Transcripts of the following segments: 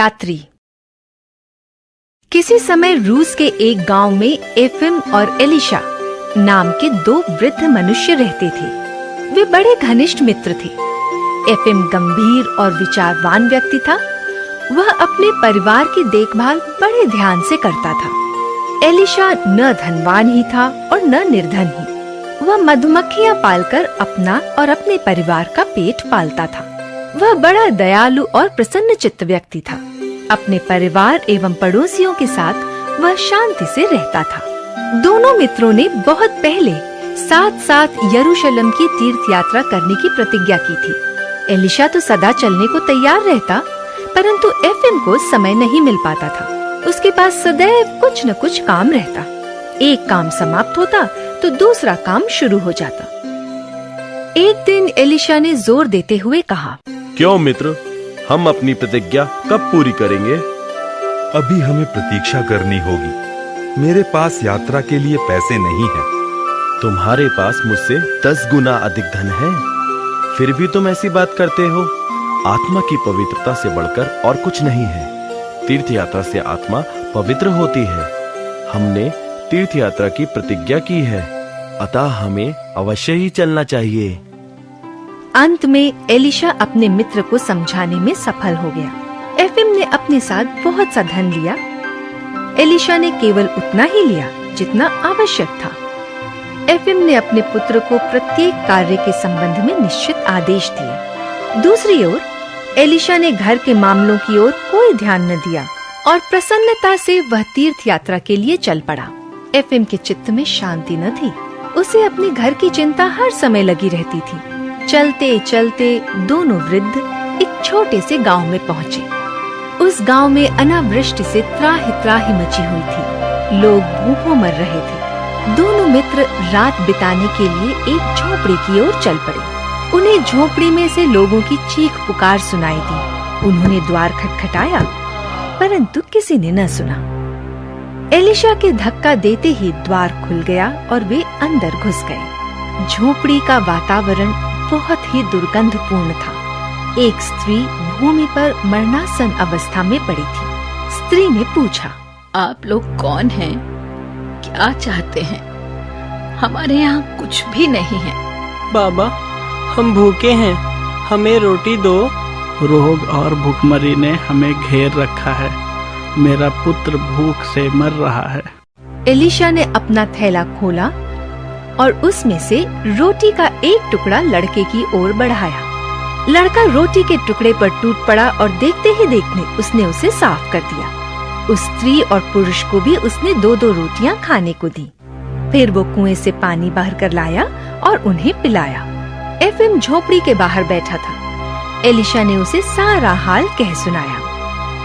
यात्री। किसी समय रूस के एक गांव में एफिम और एलिशा नाम के दो वृद्ध मनुष्य रहते थे। वे बड़े घनिष्ठ मित्र थे। एफिम गंभीर और विचारवान व्यक्ति था। वह अपने परिवार की देखभाल बड़े ध्यान से करता था। एलिशा न धनवान ही था और न निर्धन ही। वह मधुमक्खियां पालकर अपना और अपने परिवार का पेट पालता था। वह बड़ा दयालु और प्रसन्न चित्त व्यक्ति था। अपने परिवार एवं पड़ोसियों के साथ वह शांति से रहता था। दोनों मित्रों ने बहुत पहले साथ साथ यरूशलेम की तीर्थ यात्रा करने की प्रतिज्ञा की थी। एलिशा तो सदा चलने को तैयार रहता, परंतु एफिम को समय नहीं मिल पाता था। उसके पास सदैव कुछ न कुछ काम रहता। एक काम समाप्त होता तो दूसरा काम शुरू हो जाता। एक दिन एलिशा ने जोर देते हुए कहा, क्यों मित्र, हम अपनी प्रतिज्ञा कब पूरी करेंगे? अभी हमें प्रतीक्षा करनी होगी। मेरे पास यात्रा के लिए पैसे नहीं हैं। तुम्हारे पास मुझसे 10 गुना अधिक धन है, फिर भी तुम ऐसी बात करते हो। आत्मा की पवित्रता से बढ़कर और कुछ नहीं है। तीर्थ यात्रा से आत्मा पवित्र होती है। हमने तीर्थ यात्रा की प्रतिज्ञा की है, अतः हमें अवश्य ही चलना चाहिए। अंत में एलिशा अपने मित्र को समझाने में सफल हो गया। एफिम ने अपने साथ बहुत सा धन लिया। एलिशा ने केवल उतना ही लिया जितना आवश्यक था। एफिम ने अपने पुत्र को प्रत्येक कार्य के संबंध में निश्चित आदेश दिए। दूसरी ओर एलिशा ने घर के मामलों की ओर कोई ध्यान न दिया और प्रसन्नता से वह तीर्थ यात्रा के लिए चल पड़ा। एफिम के चित्त में शांति न थी। उसे अपने घर की चिंता हर समय लगी रहती थी। चलते चलते दोनों वृद्ध एक छोटे से गांव में पहुँचे। उस गांव में अनावृष्टि से त्राहि त्राहि मची हुई थी। लोग भूखों मर रहे थे। दोनों मित्र रात बिताने के लिए एक झोपड़ी की ओर चल पड़े। उन्हें झोपड़ी में से लोगों की चीख पुकार सुनाई दी। उन्होंने द्वार खटखटाया, परंतु किसी ने न सुना। एलिशा के धक्का देते ही द्वार खुल गया और वे अंदर घुस गए। झोपड़ी का वातावरण बहुत ही दुर्गंधपूर्ण था। एक स्त्री भूमि पर मरणासन अवस्था में पड़ी थी। स्त्री ने पूछा, आप लोग कौन हैं? क्या चाहते हैं? हमारे यहाँ कुछ भी नहीं है। बाबा, हम भूखे हैं, हमें रोटी दो। रोग और भूखमरी ने हमें घेर रखा है। मेरा पुत्र भूख से मर रहा है। एलिशा ने अपना थैला खोला और उसमें से रोटी का एक टुकड़ा लड़के की ओर बढ़ाया। लड़का रोटी के टुकड़े पर टूट पड़ा और देखते ही देखते उसने उसे साफ कर दिया। उस स्त्री और पुरुष को भी उसने 2-2 रोटियां खाने को दी। फिर वो कुएं से पानी बाहर कर लाया और उन्हें पिलाया। एफिम झोपड़ी के बाहर बैठा था। एलिशा ने उसे सारा हाल कह सुनाया।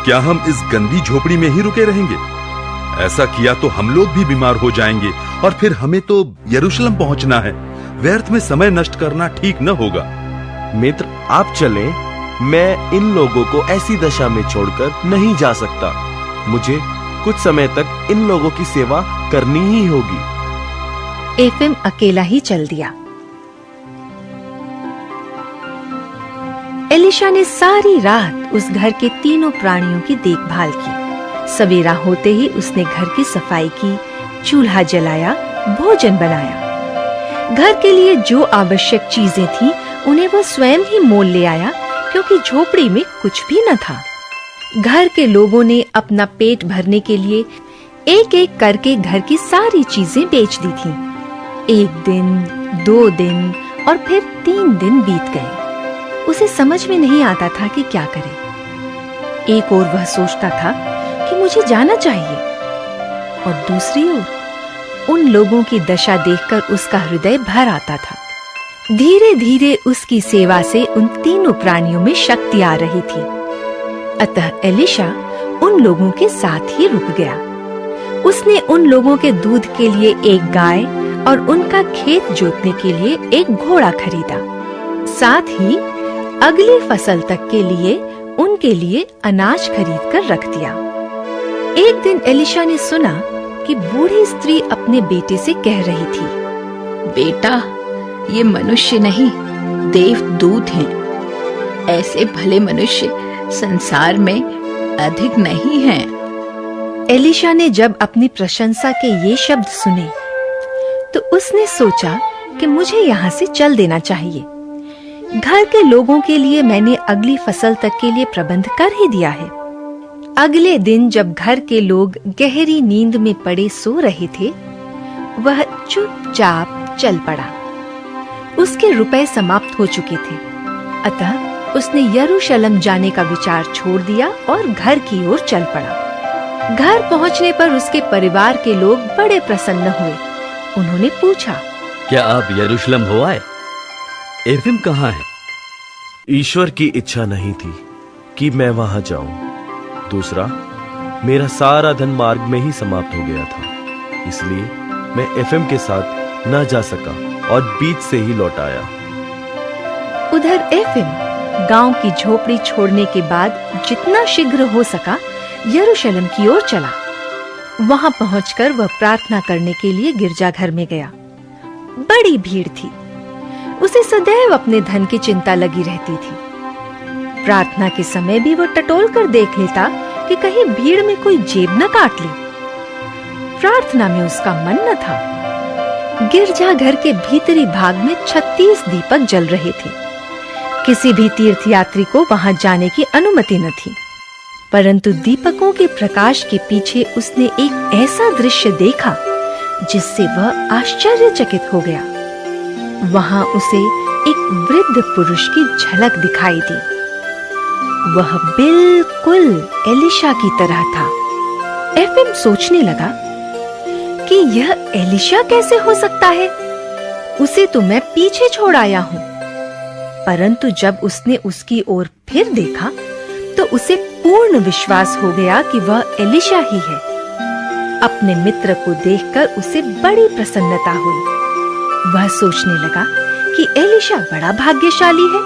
क्या हम इस गंदी झोपड़ी में ही रुके रहेंगे? ऐसा किया तो हम लोग भी बीमार हो जाएंगे और फिर हमें तो यरूशलेम पहुंचना है। व्यर्थ में समय नष्ट करना ठीक न होगा। मित्र, आप चलें। मैं इन लोगों को ऐसी दशा में छोड़कर नहीं जा सकता। मुझे कुछ समय तक इन लोगों की सेवा करनी ही होगी। एफिम अकेला ही चल दिया। एलिशा ने सारी रात उस घर के तीनों प्राणियों की देखभाल की। सवेरा होते ही उसने घर की सफाई की, चूल्हा जलाया, भोजन बनाया। घर के लिए जो आवश्यक चीजें थीं, उन्हें वो स्वयं ही मोल ले आया, क्योंकि झोपड़ी में कुछ भी न था। घर के लोगों ने अपना पेट भरने के लिए एक एक करके घर की सारी चीजें बेच दी थीं। 1 दिन, 2 दिन और फिर 3 दिन बीत गए। उसे समझ में नहीं आता था कि क्या करे। एक ओर वह सोचता था कि मुझे जाना चाहिए, और दूसरी ओर उन लोगों की दशा देखकर उसका हृदय भर आता था। धीरे धीरे उसकी सेवा से उन तीनों प्राणियों में शक्ति आ रही थी। अतः एलिशा उन लोगों के साथ ही रुक गया। उसने उन लोगों के दूध के लिए एक गाय और उनका खेत जोतने के लिए एक घोड़ा खरीदा। साथ ही अगली फसल तक के लिए उनके लिए अनाज खरीद कर रख दिया। एक दिन एलिशा ने सुना कि बूढ़ी स्त्री अपने बेटे से कह रही थी, बेटा, ये मनुष्य नहीं, देवदूत हैं। ऐसे भले मनुष्य संसार में अधिक नहीं है। एलिशा ने जब अपनी प्रशंसा के ये शब्द सुने तो उसने सोचा कि मुझे यहाँ से चल देना चाहिए। घर के लोगों के लिए मैंने अगली फसल तक के लिए प्रबंध कर ही दिया है। अगले दिन जब घर के लोग गहरी नींद में पड़े सो रहे थे, वह चुपचाप चल पड़ा। उसके रुपए समाप्त हो चुके थे, अतः उसने यरूशलेम जाने का विचार छोड़ दिया और घर की ओर चल पड़ा। घर पहुंचने पर उसके परिवार के लोग बड़े प्रसन्न हुए। उन्होंने पूछा, क्या आप यरूशलेम हो आए? एफिम कहाँ है? ईश्वर की इच्छा नहीं थी कि मैं वहां जाऊं। दूसरा, मेरा सारा धन मार्ग में ही समाप्त हो गया था, इसलिए मैं एफएम के साथ न जा सका और बीच से ही लौट आया। उधर एफिम गांव की झोपड़ी छोड़ने के बाद जितना शीघ्र हो सका यरूशलेम की ओर चला। वहां पहुंचकर वह प्रार्थना करने के लिए गिरजाघर में गया। बड़ी भीड़ थी। उसे सदैव अपने धन की चिंता लगी रहती थी। प्रार्थना के समय भी वह टटोल कर देख लेता कि कहीं भीड़ में कोई जेब न काट ले। प्रार्थना में उसका मन न था। गिरजाघर के भीतरी भाग में 36 दीपक जल रहे थे। किसी भी तीर्थयात्री को वहां जाने की अनुमति न थी, परंतु दीपकों के प्रकाश के पीछे उसने एक ऐसा दृश्य देखा जिससे वह आश्चर्यचकित हो गया। वहां उसे एक वृद्ध पुरुष की झलक दिखाई दी। वह बिल्कुल एलिशा की तरह था। एफएम सोचने लगा कि यह एलिशा कैसे हो सकता है? उसे तो मैं पीछे छोड़ आया हूं। परंतु जब उसने उसकी ओर फिर देखा तो उसे पूर्ण विश्वास हो गया कि वह एलिशा ही है। अपने मित्र को देखकर उसे बड़ी प्रसन्नता हुई। वह सोचने लगा कि एलिशा बड़ा भाग्यशाली है।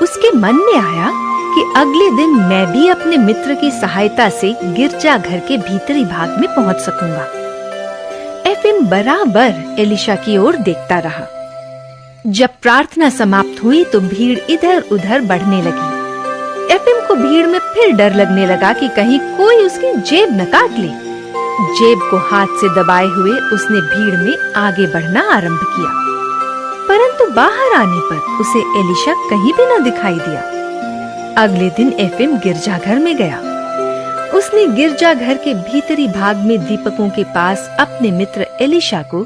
उसके मन में आया कि अगले दिन मैं भी अपने मित्र की सहायता से गिरजाघर के भीतरी भाग में पहुंच सकूंगा। एफिम बराबर एलिशा की ओर देखता रहा। जब प्रार्थना समाप्त हुई तो भीड़ इधर उधर बढ़ने लगी। एफिम को भीड़ में फिर डर लगने लगा कि कहीं कोई उसकी जेब न काट ले। जेब को हाथ से दबाए हुए उसने भीड़ में आगे बढ़ना आरंभ किया, परंतु बाहर आने पर उसे एलिशा कहीं भी न दिखाई दिया। अगले दिन एफिम गिरजाघर में गया। उसने गिरजाघर के भीतरी भाग में दीपकों के पास अपने मित्र एलिशा को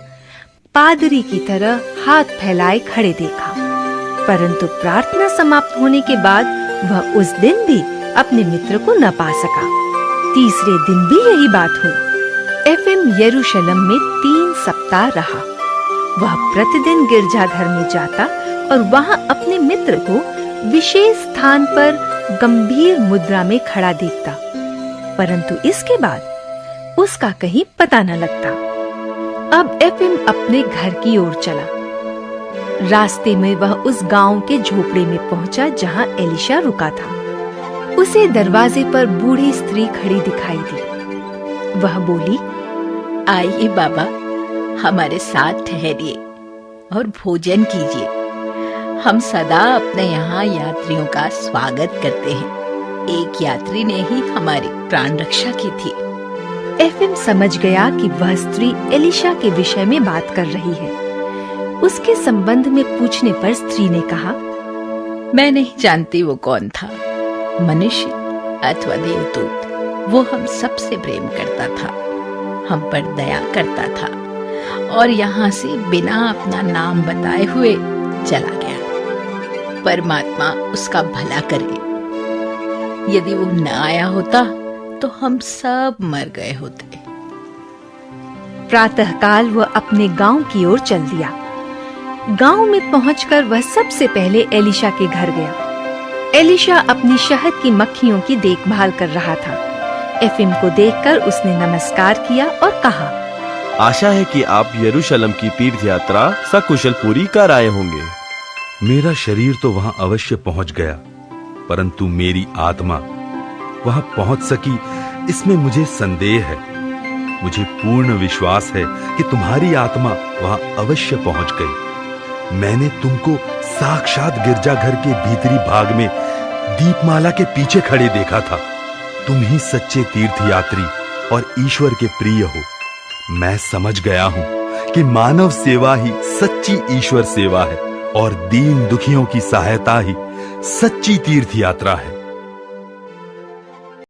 पादरी की तरह हाथ फैलाए खड़े देखा, परंतु प्रार्थना समाप्त होने के बाद वह उस दिन भी अपने मित्र को न पा सका। तीसरे दिन भी यही बात हुई। एफिम यरूशलेम में 3 सप्ताह रहा। वह प्रतिदिन गिरजाघर में जाता और वहां अपने मित्र को विशेष स्थान पर गंभीर मुद्रा में खड़ा देखता, परंतु इसके बाद उसका कहीं पता न लगता। अब एफिम अपने घर की ओर चला। रास्ते में वह उस गांव के झोपड़े में पहुंचा जहां एलिशा रुका था। उसे दरवाजे पर बूढ़ी स्त्री खड़ी दिखाई दी। वह बोली, आइए बाबा, हमारे साथ ठहरिए और भोजन कीजिए। हम सदा अपने यहाँ यात्रियों का स्वागत करते हैं। एक यात्री ने ही हमारी प्राण रक्षा की थी। एफिम समझ गया कि वह स्त्री एलिशा के विषय में बात कर रही है। उसके संबंध में पूछने पर स्त्री ने कहा, मैं नहीं जानती वो कौन था, मनुष्य अथवा देवदूत। वो हम सबसे प्रेम करता था, हम पर दया करता था और यहाँ से बिना अपना नाम बताए हुए चला गया। परमात्मा उसका भला करे। यदि वो न आया होता तो हम सब मर गए होते। प्रातःकाल वह अपने गांव की ओर चल दिया। गांव में पहुंचकर वह सबसे पहले एलिशा के घर गया। एलिशा अपनी शहद की मक्खियों की देखभाल कर रहा था। एफिम को देखकर उसने नमस्कार किया और कहा, आशा है कि आप यरूशलेम की तीर्थ यात्रा सकुशल पूरी कर आए होंगे। मेरा शरीर तो वहां अवश्य पहुंच गया, परंतु मेरी आत्मा वहां पहुंच सकी इसमें मुझे संदेह है। मुझे पूर्ण विश्वास है कि तुम्हारी आत्मा वहां अवश्य पहुंच गई। मैंने तुमको साक्षात गिरजाघर के भीतरी भाग में दीपमाला के पीछे खड़े देखा था। तुम ही सच्चे तीर्थयात्री और ईश्वर के प्रिय हो। मैं समझ गया हूं कि मानव सेवा ही सच्ची ईश्वर सेवा है और दीन दुखियों की सहायता ही सच्ची तीर्थ यात्रा है।